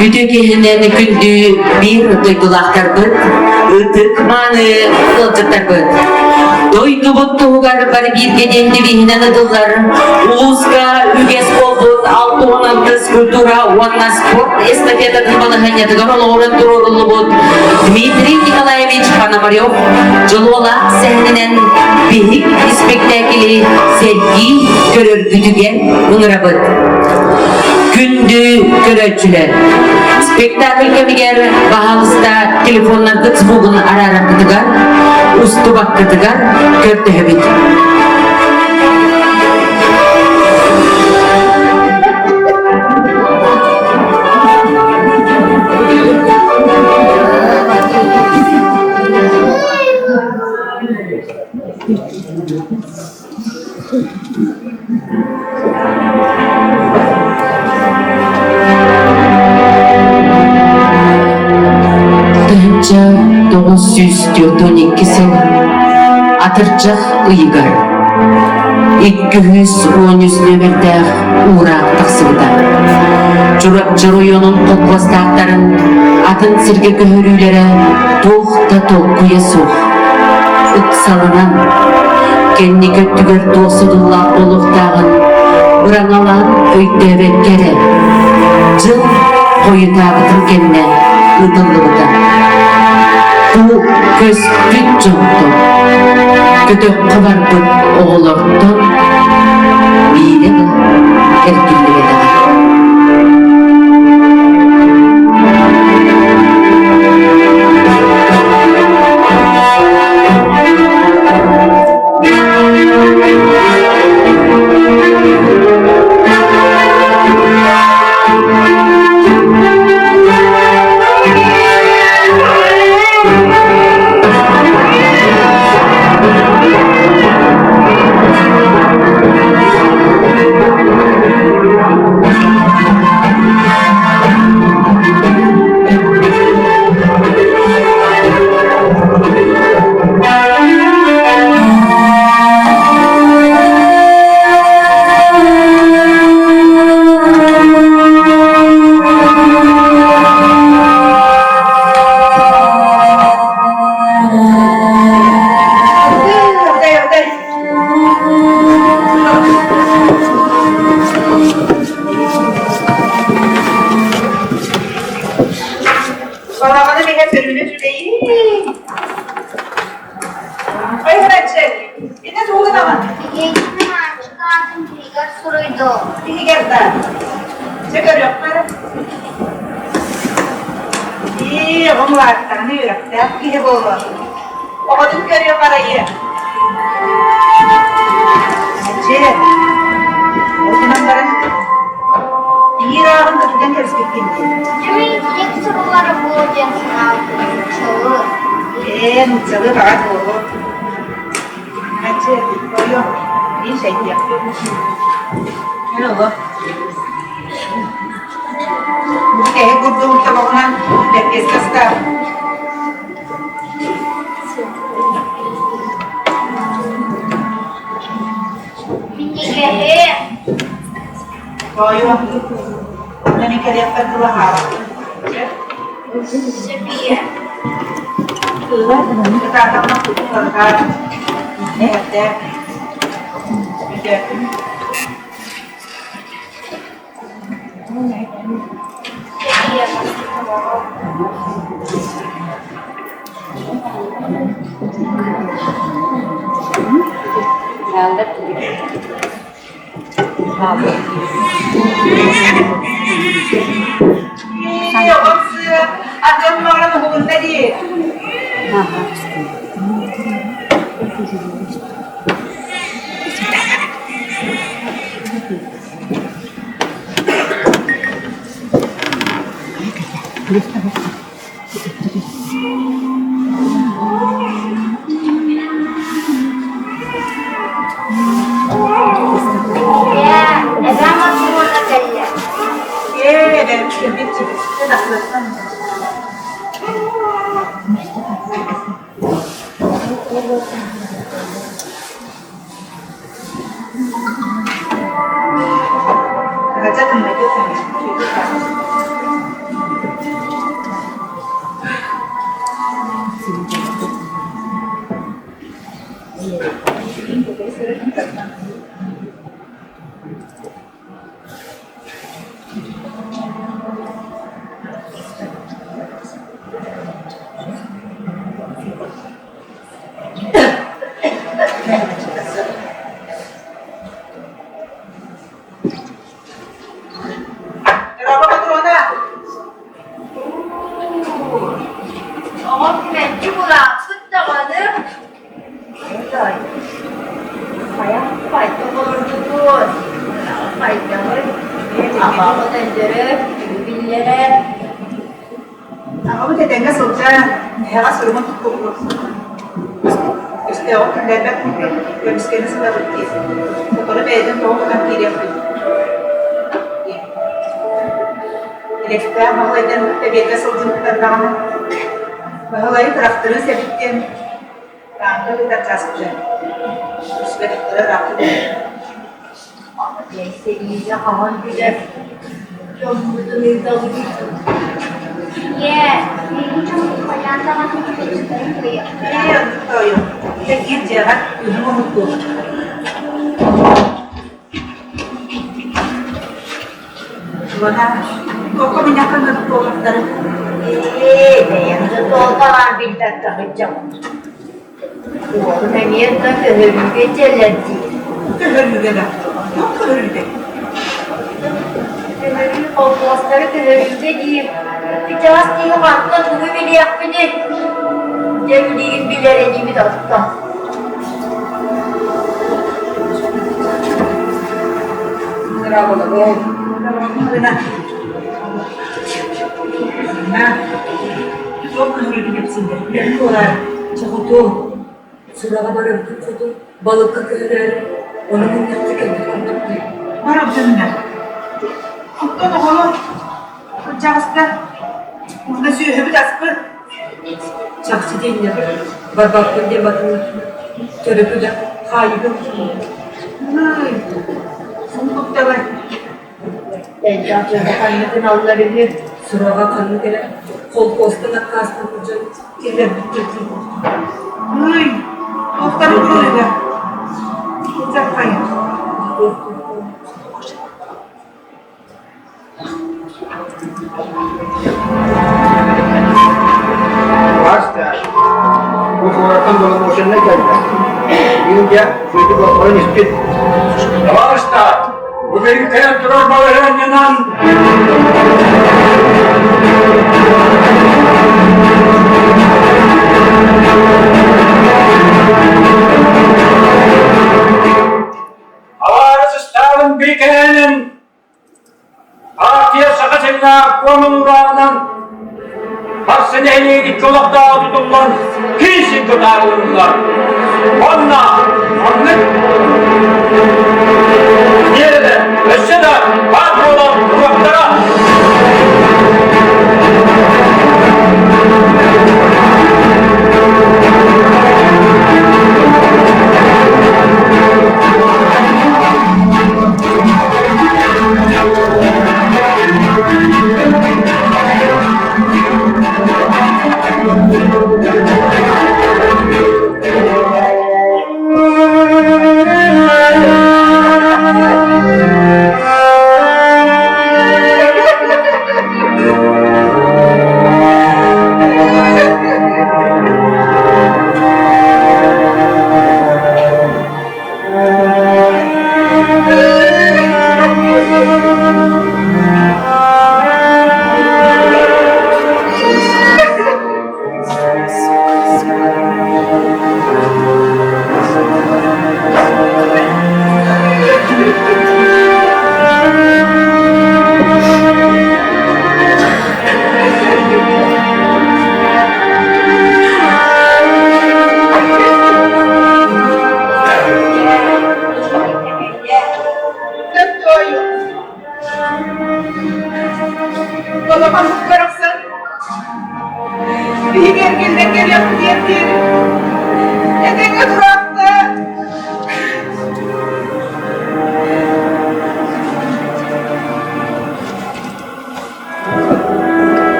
Bütükehinen gündü bir duygular bıt, ıtık manı ılcıklar bıt. Doydubut tuğgar var bir gedendi vihinen adılar. Uluska, üges kolbut, altı onan kız kultura, onan sport, estafetadın balahanyatı gamalorun turuorullubut. Dmitri Nikolaevich Pономарев-Дьолуолаах сэһэнинэн Биһик спектакли sergi görürgüdüge ıngırabıt. Gündü görücüler. Spektakl kemiger bahalısda telefonlar kıts buğun ararak kıtıgar, ustubak kıtıgar, köftehebit. Тыһынча 992 атырчах ыйгар. 210 нөмердәх уrak тақсыбыда. Жұройонын қолқостақтарын атын сірге көхірүйлері тоқта тоққуя соқ. Ұтсалынан кенні көттігір тоқсыдылла болуқтағын ұраңалан өйттәбет кәрі. Жыл қойы тағытын кенне ұтылығыда. Бұл көз бүт жоқты. Көтөк қыбар бұт оғылықтың бейілігі әркелігі дағар.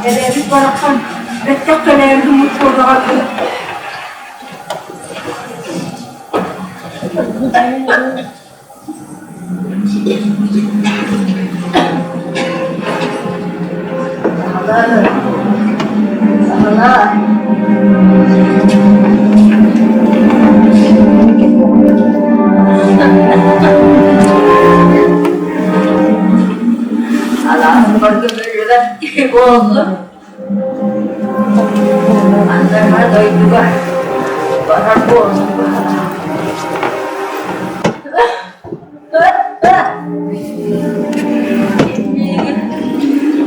Ellerimiz bırakın. Bekle kaleğimizi mutlu olarak. Allah. Allah'ım barkımızdan gibi oldu. Anlarına doydu var. Bana oldu.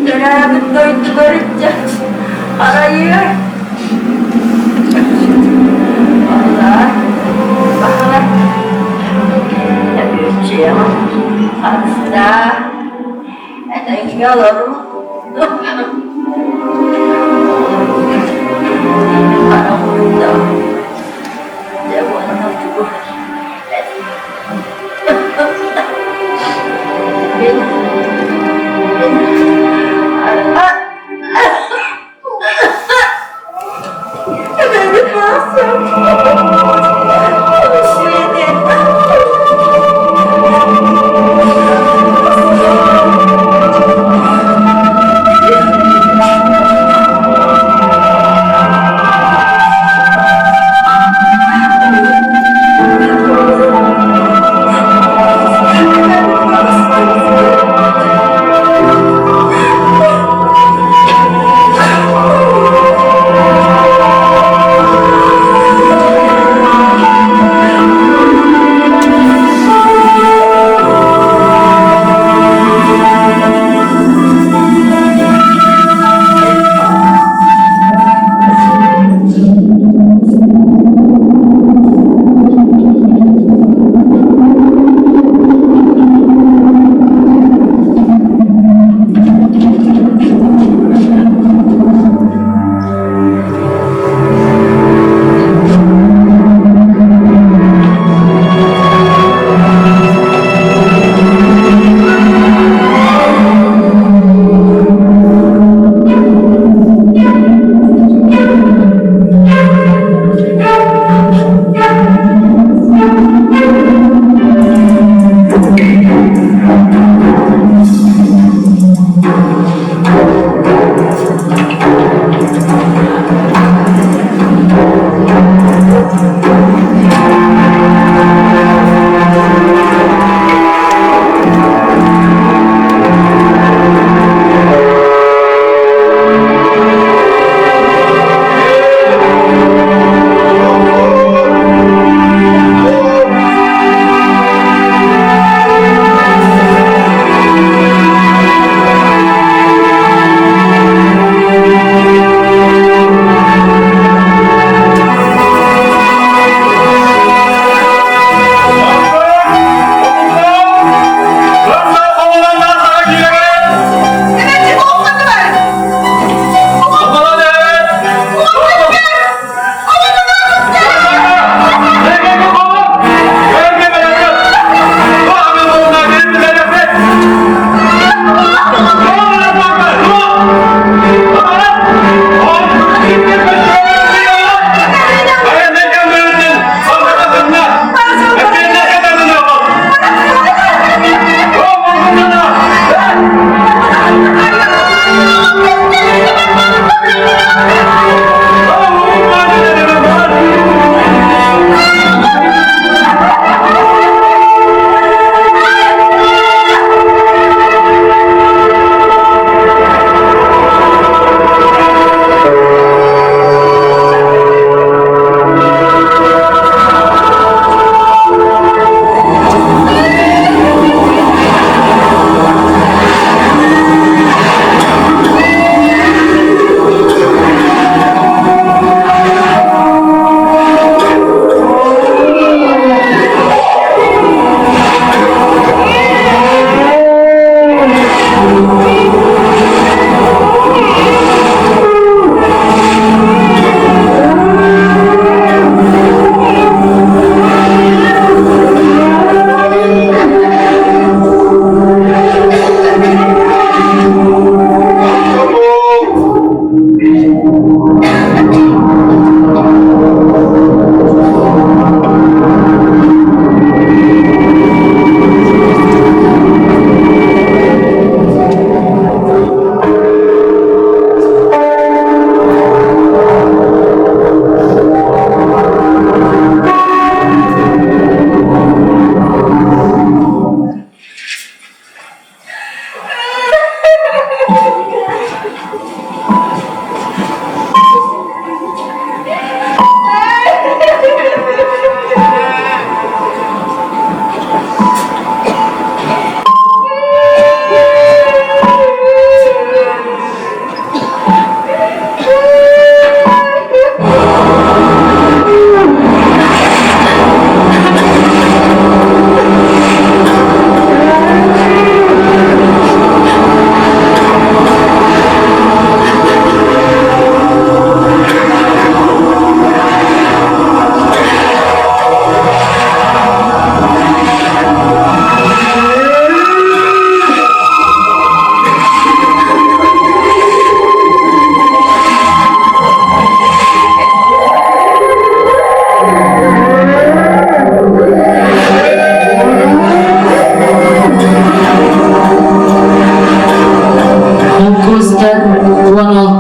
Dönemin doydu görünce arayı. Allah. Bakalım. Ne büyük şey ama. Aslında. Neden yalarım? Aramızda. Devamlı bu. Beni bıraksın.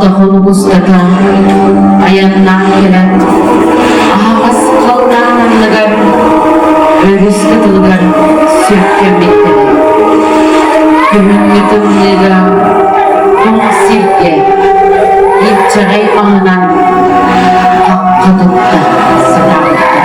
tohumumuzda ayandan gelen ağız kaldananlıgar örüskü dılgar sürkemekleri gümünlüdümlüga tuğsirge ilçağay ağınan hakkı tuttu sınavlıkta.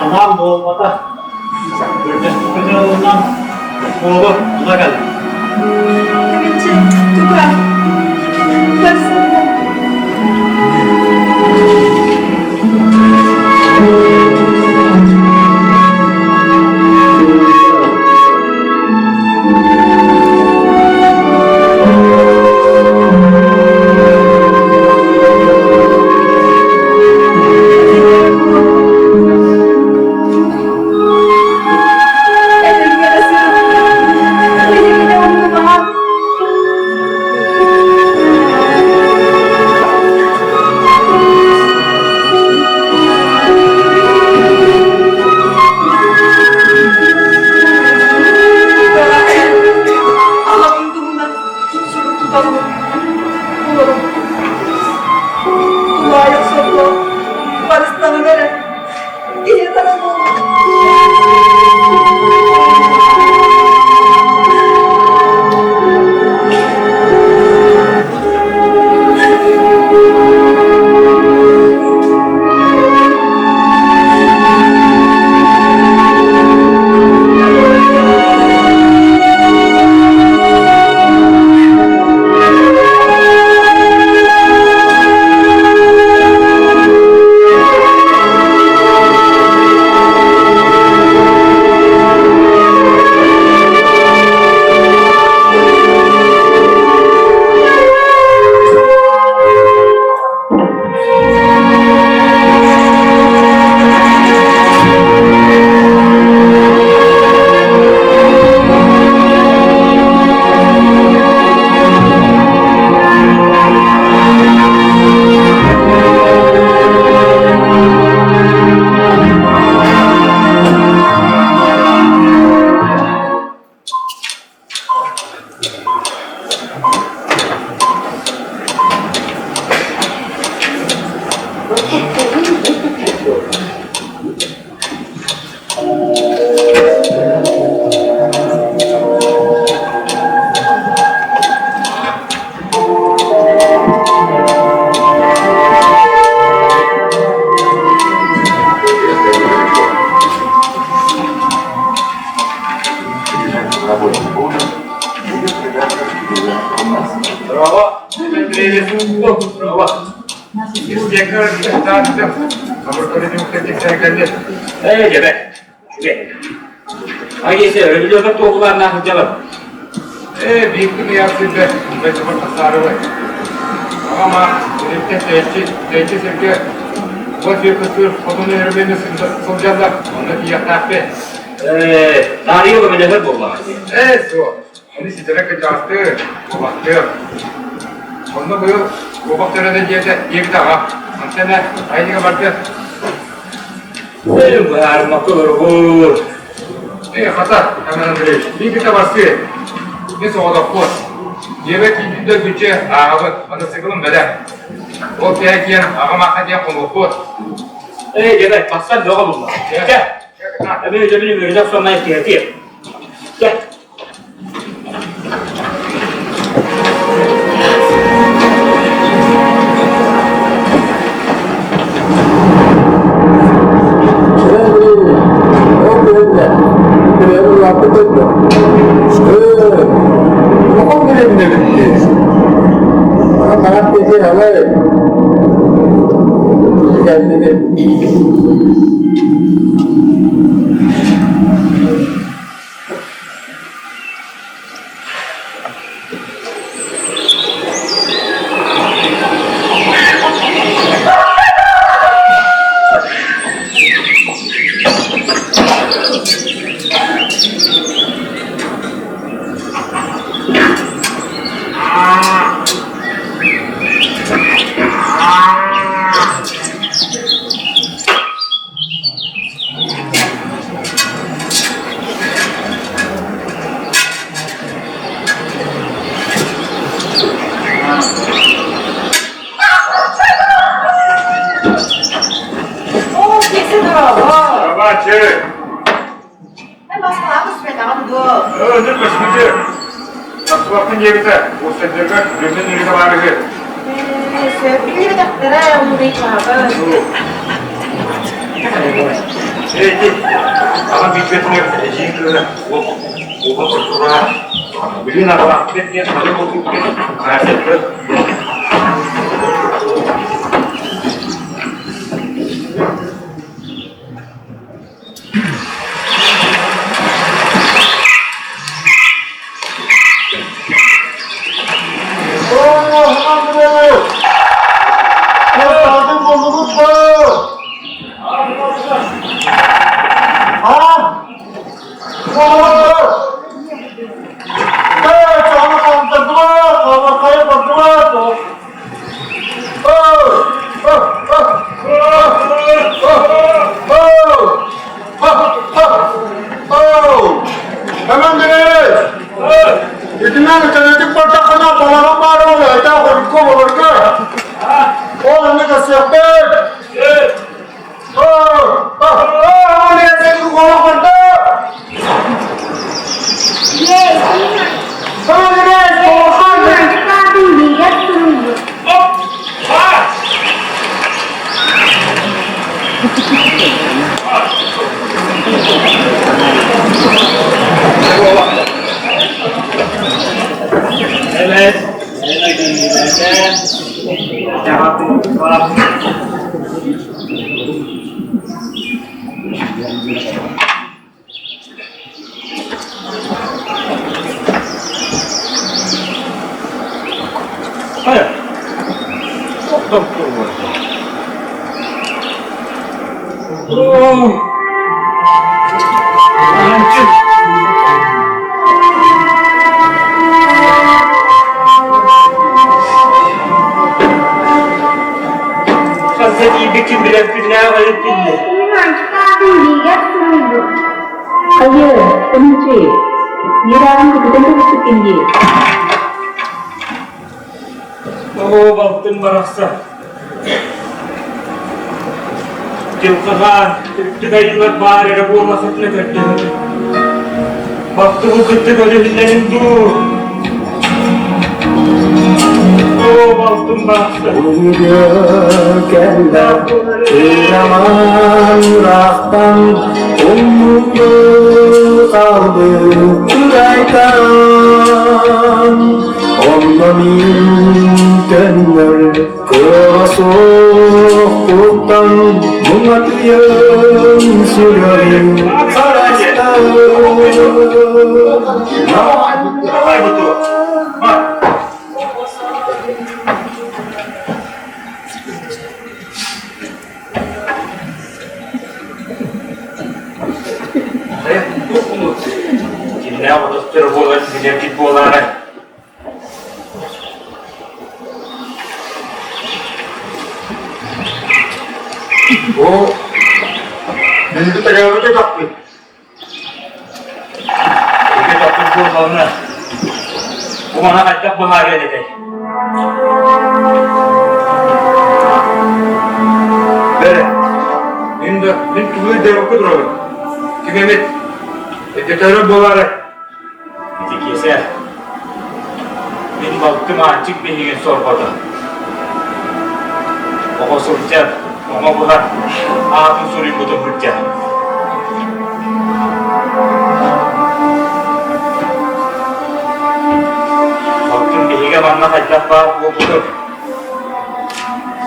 Anam boğulmada. Kızılığından boğulu buna geldi. Benim yarasım. Benim de umum var. Bravo. Bravo. İstekler tartıştım. Laboratuvarda yükseklikler geldi. Gebe. Hangisi? Öyle bir tokular ne yapacağım? Büyüklük yapsıydı. Ve sıfır tasarı var. Ama birlikte tehdit sirke bu yıkıtır, kodunu yürümeni soracaklar. Ondaki yatak be. Tarihi olarak neler bulmak? O. Onu sizlere kaçastı. O baktı. Onda bu baktığına yedi daha. Antene aynı vardı. Benim her motor bu. Hata. Hemen Andrei. Bir de varsı. Ne soğuda kod. Yemek yiydiğinde güce ağabey. Bana sıkılın beden. O kıyakyen ağama diye konu kod. Gebe. Baksan ne olur bunlar? Gel. Benim cebini verecek sonra ihtiyacı. Gel. Vaktin yerinde, o seferler gözün yerine var idi. Sevgili dakikara onu bekliyorlar. Ama bitmesini yapacağım kırına. O bakıra. Bilin araba, bitmeye talep olduk. Karasettir. Evet. Hayır. Çok doktor var. Sen iyi bir kim bilen günler ayıp dinle. Hayır, Menteri. Nilaran kebetulan cukup tinggi. Oh, baktım baraksa. Jauhkan, ketika ingat bahari ada buah masuknya kerja. Waktu ketika ada hindarin tuh. Oh, baktım baraksa. Kenda iraman rahtan umurlu kaldı. Kuray Ondan intenler kırasoktan Mumatiyem sürerim sarastan Ne yapalım? Terbolar, bilemdik bu olanlar. O beni de tekrar kaptı. Bir kaptım bu olanlar. Bu bana hatta bahar edecek. Böyle. Benim de bir de okudur oğlum. Tükemet. Tekrar bolarak. Bitik ise benim baktım açık bir gün sorbada. O soracak ama bu da ağzın soruyu budu hırca. Baktım Biһik'e bana hatta var bu budur.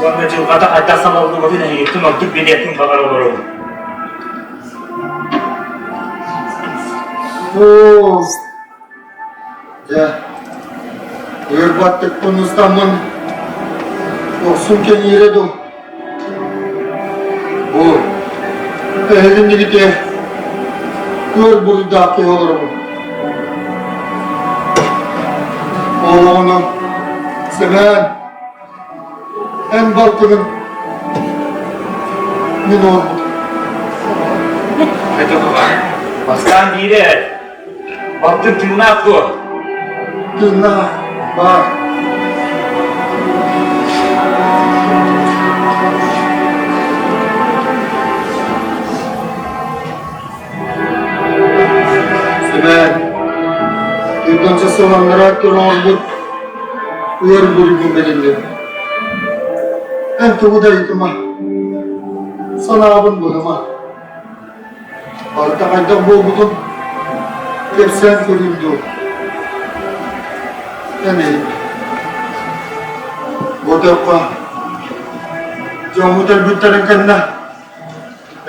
Sonra çılgada hatta salaldı bu dine gittim olduk biletin kadar olur. Oo. Ya. Battık konustamın. Yoksunken yeredim. Bu. Elimde gidiyor. Gör buradaki olurum. Oğlunu seven en balkının min oldu. Hadi baba. Bastan değil. Baktım tırnak bu. Dinle, bak. Seven, yurdanca soğanlara turuorullubut, uyar buyruğu belirli. En tuğda yıkıma, sana abın bulama. Arka ayda boğbudun, tepsen körüldü. Yani, bu defa, Cumhuriyet bütlerin kendine,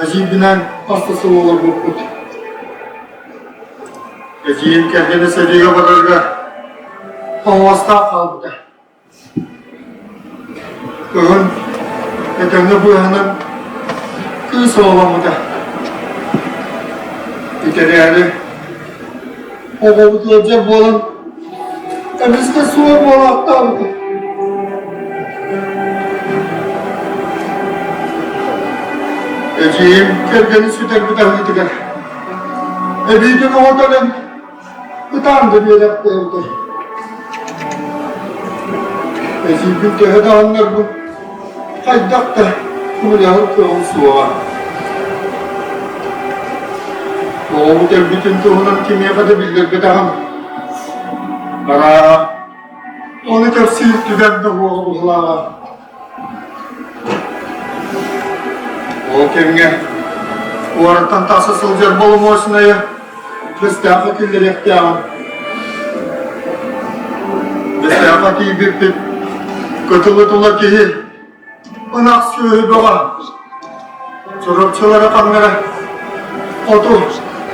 Ecibinen hastası olur bu kut. Ecibin kendine sevdiğe varırga, havasta kaldı. Köyün, etemde bu yanın, kıyısı olamı da. Bir kere yani, o babut olacak bu olan, biz de suya bolakta aldı. Ecim kergeni süter bir daha gidiyor. Ebiyken o dönem utandı bir yaptı evde. Ecim bir tehede anlar bu. Haydak da bunu yahut köyün suya. O bu bütün tohunan kimya kadar bilir bir daha. Para onu tefsir tüden de oğullar. O kemge o aradan tasa sılcar bolmosuna ya Spектacl killeri ektiyan. Spектacl bir kötülütüla ki ona aksiyoyu doğa. Çorapçılara kanlara otur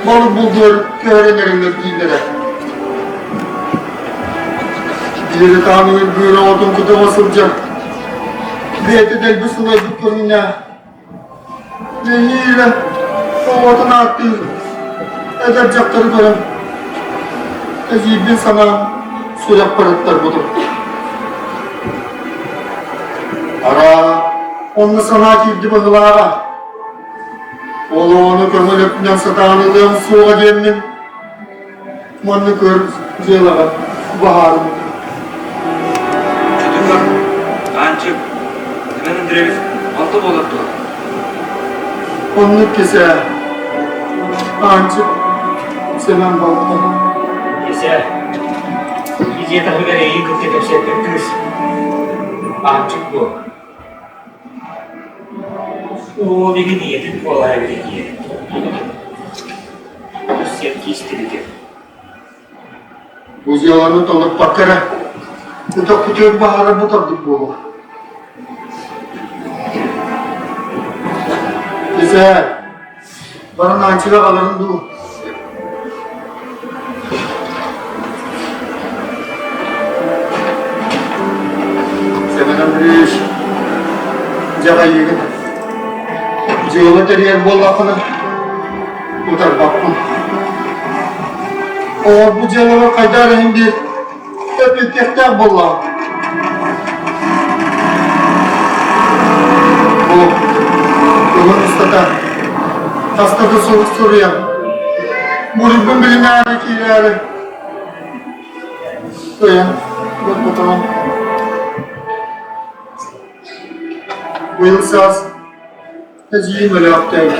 balık bulduğu köğrenlerinde giyilere. Biri tanrı büyüre odun kutu basılacak. Biyeti delbisine dükkanına. Neyiyle o odun attı. Edecekleri görün. Ecibin sana suyak paratlar budur. Ara, onu sana girdi bakılara. Oğlu kömür öpünden satanılığın suğa gelinin. Manlı kör ceylağa baharım. Ancak hemen direkt altı bolaktı. Onluk kese ancak seven balıkta. Kese biz yeter kadar iyi kıtlık hepsi ancak bu. O bir niyetin kolay bir niyet. Bu sevgi istedi. Biz yalanı dolup bakara. Bu da kutuyor bahara bu tabi bu. Güzel. Bana açığa alırım bu. Sebenem bir iş. Jaga yigit. Jiyola teriyer bol lafını. Utar bakma. O bu cevaba kaydar indi. Hep tekrar bolla. Bu yolun ustada. Tastada soğuk soruyan. Muridin birine hareket yani. Koyan. Bak bakalım. Bu yıl saz. Hacıyı böyle yaptı.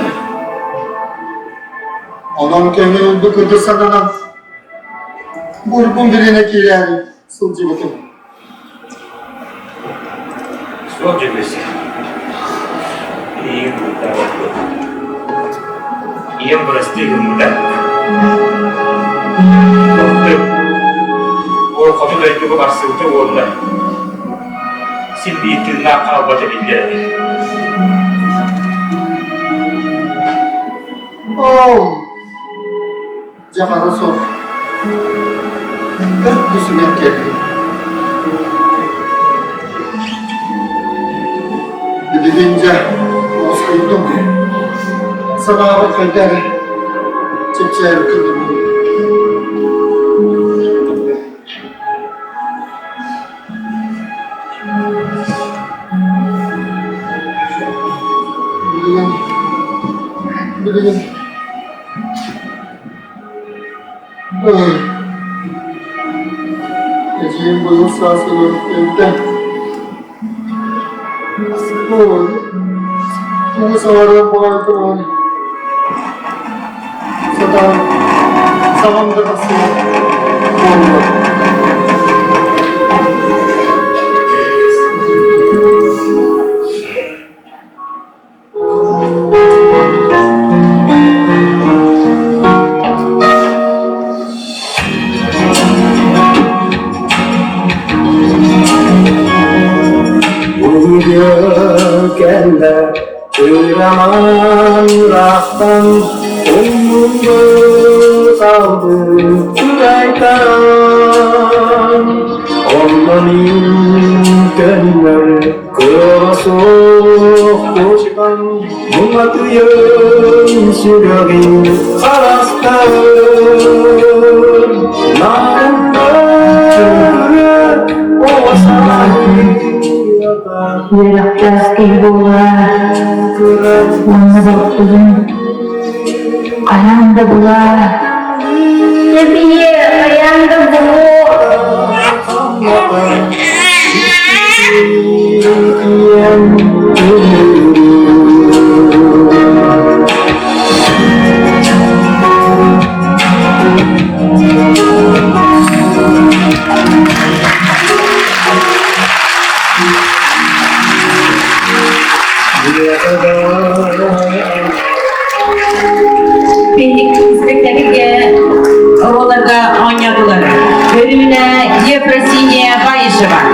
Adam kendini öldü kırdı sananan. Muridin birine kiryani. Sılcı bakın. Sol cephesi. İyi burada bakıyor. İyi burası değil burada. Baktı. O kapı belki bu asıldı orada. Şimdi itilna kalbadı bilgileri. Oh! Jangan sor. Hep düşünen geldi. Gidince Osman'dım. Sana kadar çiçeği kıldım. Bilin. Eciğim bunun sağsını evde. Bu sefer bağırdı var. Zaten zamanda nasıl olmadı. Gökende Kıraman rahtan Umumda kaldı Kuraytan Onların gönlü Kırasok koştan Mumatıyım sürerin Arastan Narında Ovasanı Yaratlas bola, mana bakılın, ayağında bola. Nebiye ayağında Biһik spektaklge rolarda oynadılar. Bölümüne Ефросинья Байышева.